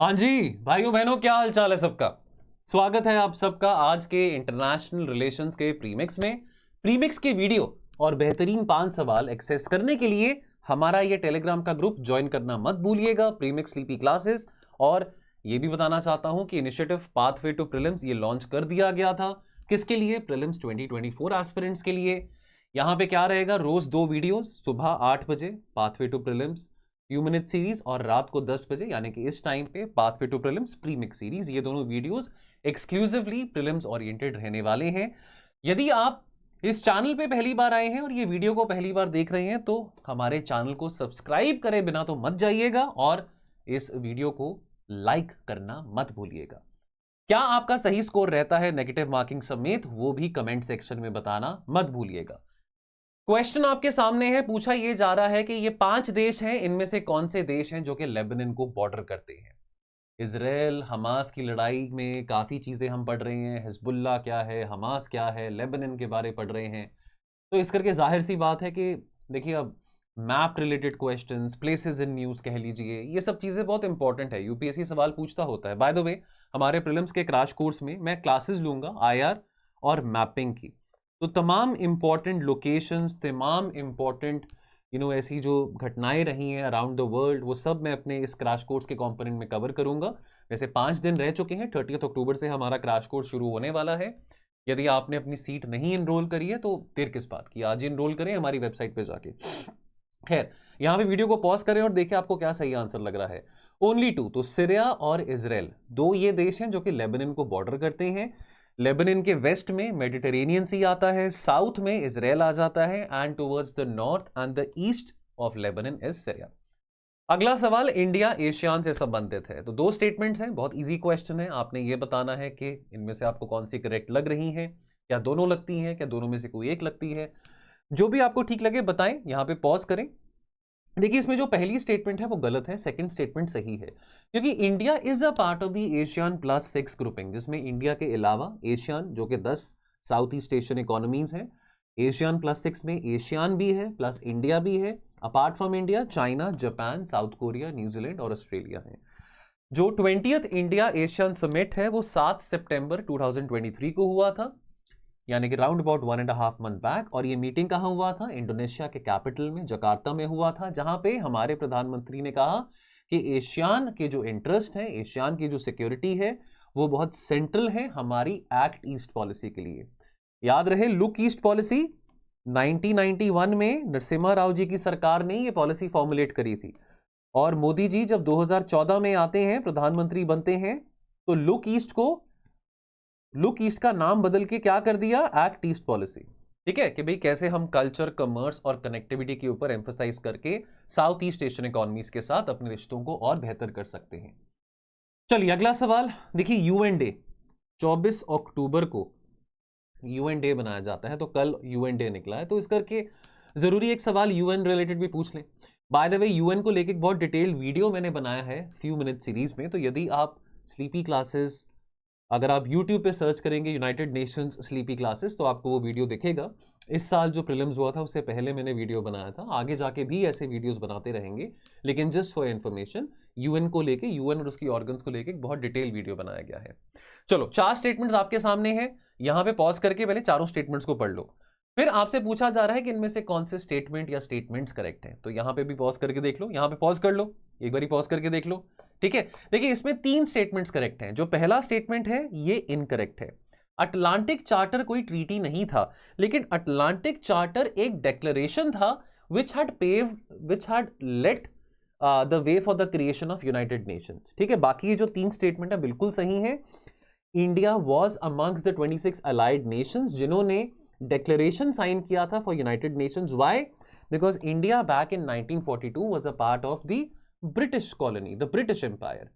हाँ जी भाइयों बहनों, क्या हाल चाल है सबका। स्वागत है आप सबका आज के इंटरनेशनल रिलेशंस के प्रीमिक्स में। प्रीमिक्स के वीडियो और बेहतरीन 5 सवाल एक्सेस करने के लिए हमारा ये टेलीग्राम का ग्रुप ज्वाइन करना मत भूलिएगा, प्रीमिक्स स्लीपी क्लासेस। और ये भी बताना चाहता हूं कि इनिशिएटिव पाथवे टू प्रीलिम्स ये लॉन्च कर दिया गया था। किसके लिए? प्रीलिम्स 2024 एस्पिरेंट्स के लिए। यहाँ पे क्या रहेगा? रोज 2 वीडियोस, सुबह 8 बजे pathway to prelims few minute series और रात को 10 बजे यानी कि इस टाइम पे pathway to prelims premix series. ये दोनों वीडियोस एक्सक्लूसिवली प्रीलिम्स ओरिएंटेड रहने वाले हैं। यदि आप इस चैनल पे पहली बार आए हैं और ये वीडियो को पहली बार देख रहे हैं तो हमारे चैनल को सब्सक्राइब करे बिना तो मत जाइएगा और इस वीडियो को लाइक करना मत भूलिएगा। क्या आपका सही स्कोर रहता है नेगेटिव मार्किंग समेत, वो भी कमेंट सेक्शन में बताना मत भूलिएगा। क्वेश्चन आपके सामने है, पूछा यह जा रहा है कि ये 5 देश हैं, इनमें से कौन से देश हैं जो कि लेबनान को बॉर्डर करते हैं। इजराइल हमास की लड़ाई में काफ़ी चीज़ें हम पढ़ रहे हैं, हिजबुल्ला क्या है, हमास क्या है, लेबनान के बारे पढ़ रहे हैं। तो इस करके जाहिर सी बात है कि देखिए, अब map related questions, places in news कह लीजिए, ये सब चीज़ें बहुत इंपॉर्टेंट है। यूपीएससी सवाल पूछता होता है। बाय द वे, हमारे प्रीलिम्स के क्रैश कोर्स में मैं क्लासेस लूंगा आईआर और मैपिंग की। तो तमाम इम्पॉर्टेंट लोकेशंस, तमाम इम्पॉर्टेंट ऐसी जो घटनाएं रही हैं अराउंड द वर्ल्ड, वो सब मैं अपने इस क्रैश कोर्स के कंपोनेंट में कवर करूंगा। वैसे 5 दिन रह चुके हैं, 30 अक्टूबर से हमारा क्रैश कोर्स शुरू होने वाला है। यदि आपने अपनी सीट नहीं इनरोल करी है तो देर किस बात की, आज ही इनरोल करें हमारी वेबसाइट पे जाके। खैर, यहाँ पे वीडियो को पॉज करें और देखिए आपको क्या सही आंसर लग रहा है। ओनली 2, तो सीरिया और इजराइल, दो ये देश हैं जो कि लेबनान को बॉर्डर करते हैं। लेबनान के वेस्ट में मेडिटेरेनियन सी आता है, साउथ में इजराइल आ जाता है, and towards the north and the east of Lebanon is Syria. अगला सवाल इंडिया एशियान से संबंधित है। तो 2 स्टेटमेंट्स हैं, बहुत इजी क्वेश्चन है। आपने ये बताना है कि इनमें से आपको कौन सी करेक्ट लग रही है, क्या दोनों लगती हैं, क्या दोनों में से कोई एक लगती है। जो भी आपको ठीक लगे बताएं। यहां पे पॉज करें। देखिए, इसमें जो पहली स्टेटमेंट है वो गलत है, सेकंड स्टेटमेंट सही है। क्योंकि India is a part of the Asian plus 6 grouping, जिसमें इंडिया के अलावा एशियन जो कि 10 साउथ ईस्ट एशियन इकोनॉमीज हैं, एशियन प्लस 6 में एशियन भी है प्लस इंडिया भी है। Apart from India China, Japan, south Korea, New Zealand और ऑस्ट्रेलिया है। जो 20th इंडिया एशियन समिट है वो 7 सितंबर 2023 को हुआ था, यानी कि राउंड अबाउट 1.5 मंथ बैक। और ये मीटिंग कहाँ हुआ था? इंडोनेशिया के कैपिटल में जकार्ता में हुआ था, जहां पे हमारे प्रधानमंत्री ने कहा कि एशियान के जो इंटरेस्ट है, एशियान की जो सिक्योरिटी है, वो बहुत सेंट्रल है हमारी एक्ट ईस्ट पॉलिसी के लिए। याद रहे, लुक ईस्ट पॉलिसी 1991 में नरसिम्हा राव जी की सरकार ने ये पॉलिसी फॉर्मुलेट करी थी। और मोदी जी जब 2014 में आते हैं, प्रधानमंत्री बनते हैं, तो लुक ईस्ट का नाम बदल के क्या कर दिया? Act east policy. ठीक है कि भाई कैसे हम कल्चर, कॉमर्स और कनेक्टिविटी के ऊपर एम्फसाइज करके साउथ ईस्ट एशियन इकोनॉमीज के साथ अपने रिश्तों को और बेहतर कर सकते हैं। चलिए अगला सवाल देखिए। यूएन डे 24 अक्टूबर को यूएन डे बनाया जाता है, तो कल यूएन डे निकला है, तो इस करके जरूरी एक सवाल यूएन रिलेटेड भी पूछ लें। बाय द वे, यूएन को लेके बहुत डिटेल वीडियो मैंने बनाया है फ्यू मिनट सीरीज में। तो यदि आप स्लीपी क्लासेस, अगर आप YouTube पे सर्च करेंगे यूनाइटेड नेशंस स्लीपी क्लासेस, तो आपको वो वीडियो दिखेगा। इस साल जो प्रीलिम्स हुआ था उससे पहले मैंने वीडियो बनाया था, आगे जाके भी ऐसे वीडियोस बनाते रहेंगे। लेकिन जस्ट फॉर इन्फॉर्मेशन, यूएन को लेके, यूएन और उसकी ऑर्गन्स को लेके बहुत डिटेल वीडियो बनाया गया है। चलो, 4 स्टेटमेंट्स आपके सामने हैं। यहां पे पॉज करके पहले चारों स्टेटमेंट्स को पढ़ लो। फिर आपसे पूछा जा रहा है कि इनमें से कौन से स्टेटमेंट या स्टेटमेंट्स करेक्ट हैं। तो यहां पे भी पॉज करके देख लो, यहां पे पॉज कर लो, एक बार पॉज करके देख लो। ठीक है, देखिए इसमें 3 स्टेटमेंट्स करेक्ट हैं। जो पहला स्टेटमेंट है ये इनकरेक्ट है। अटलांटिक चार्टर कोई ट्रीटी नहीं था, लेकिन अटलांटिक चार्टर एक डेक्लेरेशन था which had let the way for the creation of United Nations. ठीक है, बाकी ये जो 3 स्टेटमेंट है बिल्कुल सही है। India was amongst the 26 allied nations जिन्होंने डेक्लेरेशन साइन किया था for United Nations. Why? Because India back in 1942 was a part of the British colony, the British empire.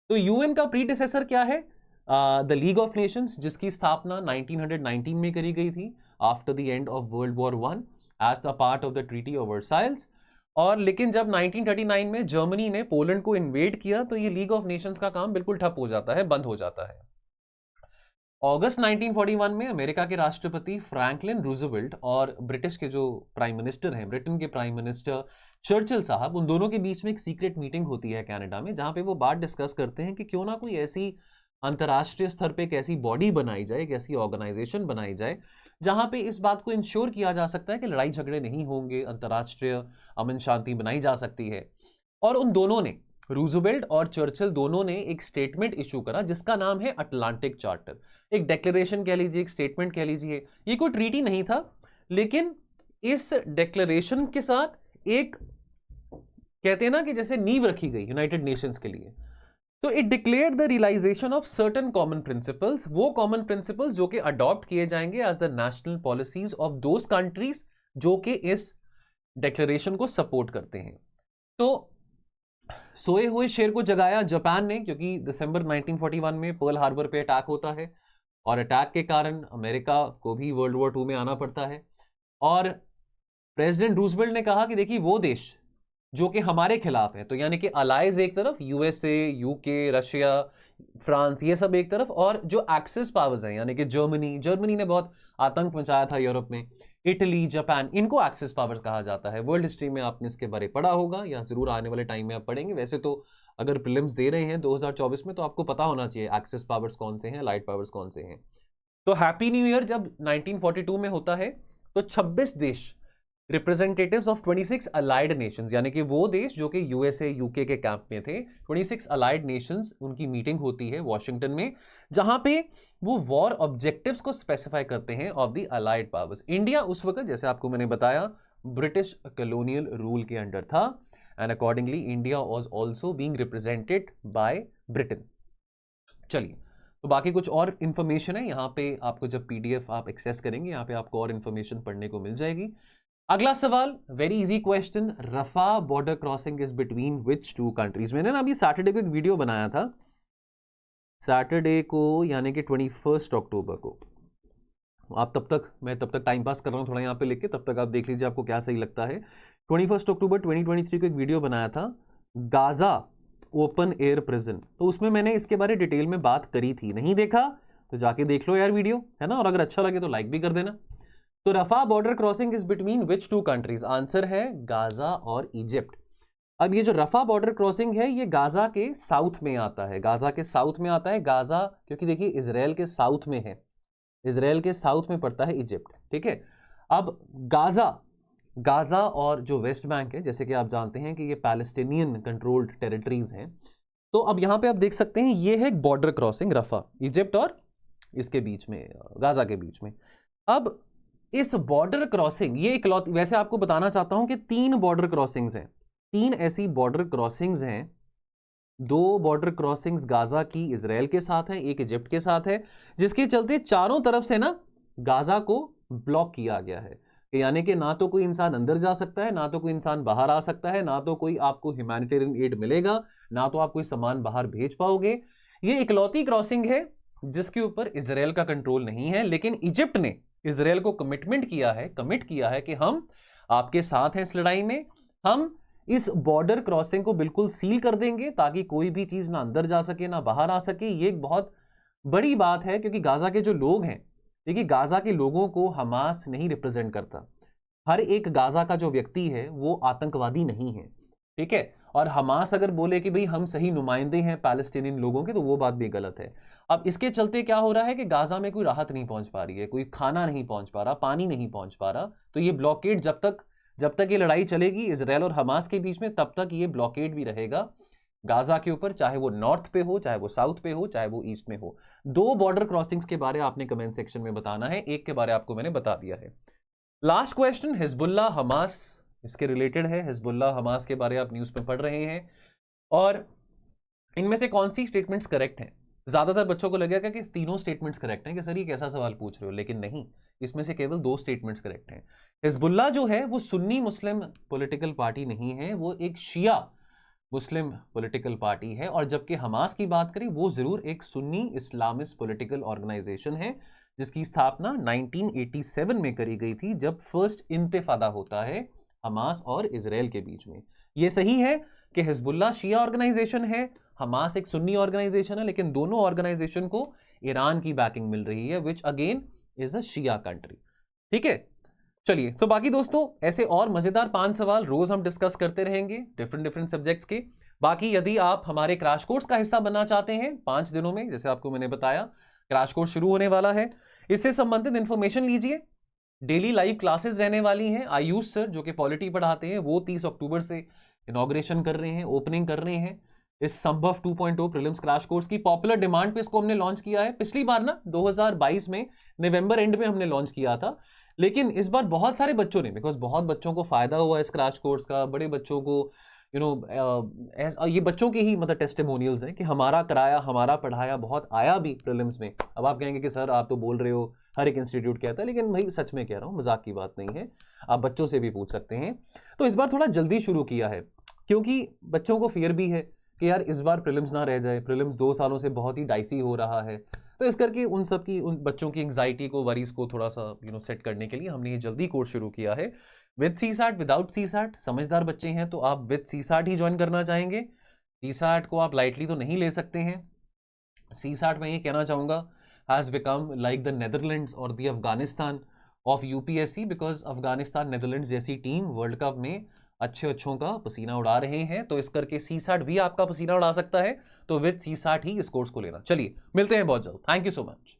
तो यूएन का प्रीडिसेसर क्या है? द लीग ऑफ नेशंस, जिसकी स्थापना 1919 में करी गई थी after the end of world war 1 as the part of the treaty of Versailles. और लेकिन जब 1939 में जर्मनी ने पोलैंड को इन्वेड किया तो ये लीग ऑफ नेशंस का काम बिल्कुल ठप हो जाता है, बंद हो जाता है। अगस्त 1941 में अमेरिका के राष्ट्रपति फ्रैंकलिन रूजवेल्ट और ब्रिटिश के जो प्राइम मिनिस्टर हैं, ब्रिटेन के प्राइम मिनिस्टर चर्चिल साहब, उन दोनों के बीच में एक सीक्रेट मीटिंग होती है कनाडा में, जहां पे वो बात डिस्कस करते हैं कि क्यों ना कोई ऐसी अंतर्राष्ट्रीय स्तर पे एक ऐसी बॉडी बनाई जाए, एक ऐसी ऑर्गेनाइजेशन बनाई जाए जहां पे इस बात को इंश्योर किया जा सकता है कि लड़ाई झगड़े नहीं होंगे, अंतर्राष्ट्रीय अमन शांति बनाई जा सकती है। और उन दोनों ने, रूजवेल्ट और चर्चिल दोनों ने एक स्टेटमेंट इशू करा जिसका नाम है अटलांटिक चार्टर। एक डेक्लेरेशन कह लीजिए, एक स्टेटमेंट कह लीजिए, ये कोई ट्रीटी नहीं था, लेकिन इस डेक्लेरेशन के साथ एक, कहते हैं ना कि जैसे नींव रखी गई यूनाइटेड नेशंस के लिए। तो it declared the realisation of certain common principles, वो कॉमन प्रिंसिपल्स जो कि अडॉप्ट किए जाएंगे as the national policies of those countries जो कि इस डेक्लेरेशन को सपोर्ट करते हैं। तो सोए हुए शेर को जगाया जापान ने, क्योंकि दिसंबर 1941 में पर्ल हार्बर पे अटैक होता है और अटैक के कारण अमेरिका को भी वर्ल्ड वॉर 2 में आना पड़ता है। और प्रेसिडेंट रूजवेल्ट ने कहा कि देखिए वो देश जो कि हमारे खिलाफ है, तो यानी कि अलाइज एक तरफ, यूएसए, यूके, रशिया, फ्रांस, ये सब एक तरफ, और जो एक्सिस पावर्स हैं यानी कि जर्मनी ने बहुत आतंक मचाया था यूरोप में, इटली, जापान, इनको एक्सिस पावर्स कहा जाता है। वर्ल्ड हिस्ट्री में आपने इसके बारे पढ़ा होगा या जरूर आने वाले टाइम में आप पढ़ेंगे। वैसे तो अगर प्रीलिम्स दे रहे हैं 2024 में तो आपको पता होना चाहिए एक्सिस पावर्स कौन से हैं, लाइट पावर्स कौन से हैं। तो हैप्पी न्यू ईयर जब 1942 में होता है तो 26 देश, रिप्रेजेंटेटिव्स ऑफ 26 अलाइड नेशंस, यानी कि वो देश जो कि यूएसए, यूके के कैंप में थे, 26 अलाइड नेशंस, उनकी मीटिंग होती है वॉशिंगटन में, जहां पे वो वॉर ऑब्जेक्टिव्स को स्पेसिफाई करते हैं of the allied powers. India उस वक्त, जैसे आपको मैंने बताया, ब्रिटिश कॉलोनियल रूल के अंडर था and accordingly India was also being represented by Britain. चलिए, तो बाकी कुछ और इंफॉर्मेशन है यहाँ पे, आपको जब पीडीएफ आप एक्सेस करेंगे यहाँ पे आपको और इंफॉर्मेशन पढ़ने को मिल जाएगी। अगला सवाल, very easy question, Rafah border crossing is between which 2 countries. मैंने ना अभी सैटरडे को एक वीडियो बनाया था, सैटरडे को यानी कि 21 अक्टूबर को। आप मैं तब तक टाइम पास कर रहा हूँ थोड़ा यहाँ पे लिख के, तब तक आप देख लीजिए आपको क्या सही लगता है। 21 अक्टूबर 2023 को एक वीडियो बनाया था, गाजा ओपन एयर प्रिजन, तो उसमें मैंने इसके बारे डिटेल में बात करी थी। नहीं देखा तो जाके देख लो यार वीडियो, है ना, और अगर अच्छा लगे तो लाइक भी कर देना। तो Rafah border crossing is between which 2 countries, answer है गाजा और इजिप्ट। अब ये जो रफा बॉर्डर क्रॉसिंग है ये गाजा के साउथ में आता है, गाजा के साउथ में आता है। गाजा क्योंकि देखिए इजराइल के साउथ में है, इजराइल के साउथ में पड़ता है इजिप्ट, ठीक है। अब गाजा और जो वेस्ट बैंक है, जैसे कि आप जानते हैं कि ये पैलेस्टीनियन कंट्रोल्ड टेरिटरीज हैं। तो अब यहाँ पे आप देख सकते हैं ये है बॉर्डर क्रॉसिंग रफा, इजिप्ट और इसके बीच में, गाजा के बीच में। अब इस बॉर्डर क्रॉसिंग, ये इकलौती, वैसे आपको बताना चाहता हूं कि 3 बॉर्डर क्रॉसिंग्स हैं, 3 ऐसी बॉर्डर क्रॉसिंग्स हैं। 2 बॉर्डर क्रॉसिंग्स गाजा की इजराइल के साथ है, एक इजिप्ट के साथ है, जिसके चलते चारों तरफ से ना गाजा को ब्लॉक किया गया है। यानी कि ना तो कोई इंसान अंदर जा सकता है, ना तो कोई इंसान बाहर आ सकता है, ना तो कोई आपको ह्यूमैनिटेरियन एड मिलेगा, ना तो आप कोई सामान बाहर भेज पाओगे। ये इकलौती क्रॉसिंग है जिसके ऊपर इजराइल का कंट्रोल नहीं है, लेकिन इजिप्ट ने इजराइल को कमिट किया है कि हम आपके साथ हैं इस लड़ाई में, हम इस बॉर्डर क्रॉसिंग को बिल्कुल सील कर देंगे ताकि कोई भी चीज ना अंदर जा सके ना बाहर आ सके। ये एक बहुत बड़ी बात है, क्योंकि गाजा के जो लोग हैं, देखिए गाजा के लोगों को हमास नहीं रिप्रेजेंट करता। हर एक गाजा का जो व्यक्ति है वो आतंकवादी नहीं है, ठीक है। और हमास अगर बोले कि भाई हम सही नुमाइंदे हैं पैलेस्टीनियन लोगों के, तो वो बात भी गलत है। अब इसके चलते क्या हो रहा है कि गाजा में कोई राहत नहीं पहुंच पा रही है, कोई खाना नहीं पहुंच पा रहा, पानी नहीं पहुंच पा रहा। तो ये ब्लॉकेड जब तक ये लड़ाई चलेगी इजराइल और हमास के बीच में, तब तक ये ब्लॉकेड भी रहेगा गाजा के ऊपर, चाहे वो नॉर्थ पे हो, चाहे वो साउथ पे हो, चाहे वो ईस्ट में हो। 2 बॉर्डर क्रॉसिंग्स के बारे आपने कमेंट सेक्शन में बताना है, एक के बारे आपको मैंने बता दिया है। लास्ट क्वेश्चन, हिजबुल्लाह हमास, इसके रिलेटेड है। हिजबुल्लाह हमास के बारे आप न्यूज में पढ़ रहे हैं, और इनमें से कौन सी स्टेटमेंट्स करेक्ट हैं? ज्यादातर बच्चों को लगेगा कि तीनों स्टेटमेंट्स करेक्ट हैं, कि सर ये कैसा सवाल पूछ रहे हो, लेकिन नहीं, इसमें से केवल 2 स्टेटमेंट्स करेक्ट हैं। हिजबुल्लाह जो है वो सुन्नी मुस्लिम पॉलिटिकल पार्टी नहीं है, वो एक शिया मुस्लिम पॉलिटिकल पार्टी है। और जबकि हमास की बात करें वो जरूर एक सुन्नी इस्लामिस्ट पॉलिटिकल ऑर्गेनाइजेशन है, जिसकी स्थापना 1987 में करी गई थी, जब फर्स्ट इंतिफादा होता है हमास और इजराइल के बीच में। ये सही है कि हिजबुल्लाह शिया ऑर्गेनाइजेशन है, हमास एक सुन्नी ऑर्गेनाइजेशन है, लेकिन दोनों ऑर्गेनाइजेशन को ईरान की बैकिंग मिल रही है, which again is a Shia country. ठीक है, चलिए, तो बाकी दोस्तों ऐसे और मजेदार 5 सवाल रोज हम डिस्कस करते रहेंगे डिफरेंट सब्जेक्ट्स के। बाकी यदि आप हमारे क्रैश कोर्स का हिस्सा बनना चाहते हैं 5 दिनों में, जैसे आपको मैंने बताया क्रैश कोर्स शुरू होने वाला है, इससे संबंधित इंफॉर्मेशन लीजिए। डेली लाइव क्लासेस रहने वाली हैं। आयुष सर जो कि पॉलिटी पढ़ाते हैं वो 30 अक्टूबर से इनॉग्रेशन कर रहे हैं, ओपनिंग कर रहे हैं इस संभव 2.0 प्रीलिम्स क्रैश कोर्स की। पॉपुलर डिमांड पे इसको हमने लॉन्च किया है। पिछली बार ना 2022 में नवंबर एंड में हमने लॉन्च किया था, लेकिन इस बार बहुत सारे बच्चों ने, बिकॉज बहुत बच्चों को फायदा हुआ इस क्रैश कोर्स का, बड़े बच्चों को ये बच्चों के ही मतलब टेस्टिमोनियल्स हैं कि हमारा कराया, हमारा पढ़ाया, बहुत आया भी प्रीलिम्स में। अब आप कहेंगे कि सर आप तो बोल रहे हो हर एक इंस्टीट्यूट कहता है, लेकिन भाई सच में कह रहा हूँ, मजाक की बात नहीं है, आप बच्चों से भी पूछ सकते हैं। तो इस बार थोड़ा जल्दी शुरू किया है क्योंकि बच्चों को फियर भी है कि यार इस बार प्रीलिम्स ना रह जाए, प्रीलिम्स 2 सालों से बहुत ही डाइसी हो रहा है। तो इस करके उन बच्चों की एंग्जाइटी को, वरीज को थोड़ा सा सेट करने के लिए हमने ये जल्दी कोर्स शुरू किया है। विद सीसैट, विदाउट सीसैट, समझदार बच्चे हैं तो आप विद सीसैट ही ज्वाइन करना चाहेंगे। सीसैट को आप लाइटली तो नहीं ले सकते हैं। सीसैट में ये कहना चाहूँगा has become like the Netherlands और the Afghanistan of UPSC, because Afghanistan Netherlands जैसी टीम वर्ल्ड कप में अच्छों का पसीना उड़ा रहे हैं। तो इस करके सीसैट भी आपका पसीना उड़ा सकता है, तो विद सीसैट ही इस कोर्स को लेना। चलिए मिलते हैं बहुत जल्द। Thank you so much.